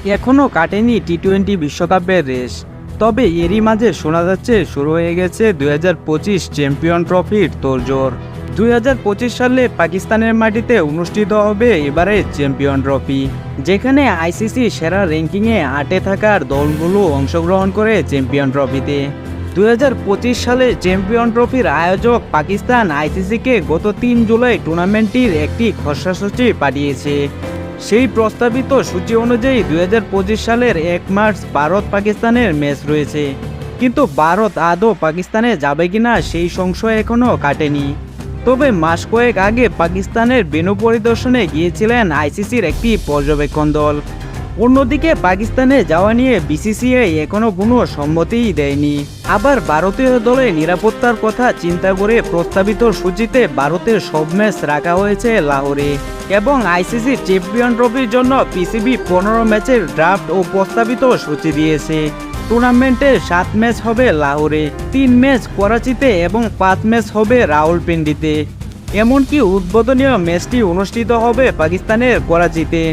এখনও কাটেনি টি-20 বিশ্বকাপের রেস, তবে এরই মাঝে শোনা যাচ্ছে শুরু হয়ে গেছে 2025 চ্যাম্পিয়ন ট্রফির তোড়জোড়। 2025 সালে পাকিস্তানের মাটিতে অনুষ্ঠিত হবে এবারে চ্যাম্পিয়ন ট্রফি, যেখানে আইসিসি সেরা র্যাঙ্কিংয়ে 8-এ থাকার দলগুলো অংশগ্রহণ করে চ্যাম্পিয়ন ট্রফিতে। 2025 সালে চ্যাম্পিয়ন ট্রফির আয়োজক পাকিস্তান আইসিসিকে গত 3 জুলাই টুর্নামেন্টটির একটি খসড়া সূচি পাঠিয়েছে। সেই প্রস্তাবিত সূচি অনুযায়ী 2025 সালের 1 মার্চ ভারত পাকিস্তানের ম্যাচ রয়েছে, কিন্তু ভারত আদৌ পাকিস্তানে যাবে কিনা সেই সংশয় এখনও কাটেনি। তবে মাস কয়েক আগে পাকিস্তানের ভেন্যু পরিদর্শনে গিয়েছিলেন আইসিসির একটি পর্যবেক্ষণ দল। অন্যদিকে পাকিস্তানে যাওয়া নিয়ে বিসিসিআই এখনও কোনো সম্মতিই দেয়নি। আবার ভারতীয় দলের নিরাপত্তার কথা চিন্তা করে প্রস্তাবিত সূচিতে ভারতের সব ম্যাচ রাখা হয়েছে লাহোরে, এবং আইসিসি চ্যাম্পিয়ন ট্রফির জন্য পিসিবি 15 ম্যাচের ড্রাফট ও প্রস্তাবিত সূচি দিয়েছে। টুর্নামেন্টে 7 ম্যাচ হবে লাহোরে, 3 ম্যাচ করাচিতে এবং 5 ম্যাচ হবে রাওয়ালপিন্ডিতে। এমনকি উদ্বোধনীয় ম্যাচটি অনুষ্ঠিত হবে পাকিস্তানের করাচিতে।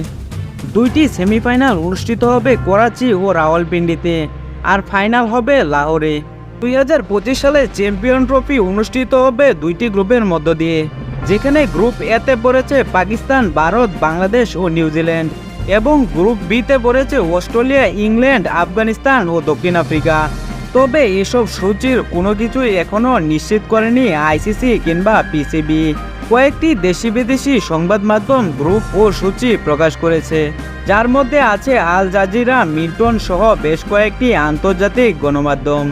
2টি সেমিফাইনাল অনুষ্ঠিত হবে করাচি ও রাওয়ালপিন্ডিতে, আর ফাইনাল হবে লাহোরে। 2025 সালে চ্যাম্পিয়ন ট্রফি অনুষ্ঠিত হবে 2টি গ্রুপের মধ্য দিয়ে, যেখানে গ্রুপ এতে পড়েছে পাকিস্তান, ভারত, বাংলাদেশ ও নিউজিল্যান্ড, এবং গ্রুপ বিতে পড়েছে অস্ট্রেলিয়া, ইংল্যান্ড, আফগানিস্তান ও দক্ষিণ আফ্রিকা। তবে এসব সূচির কোনো কিছুই এখনও নিশ্চিত করেনি আইসিসি কিংবা পিসিবি। কয়েকটি দেশি বিদেশি সংবাদ মাধ্যম গ্রুপ ও সূচি প্রকাশ করেছে, যার মধ্যে আছে আল জাজিরা, মিল্টন সহ বেশ কয়েকটি আন্তর্জাতিক গণমাধ্যম।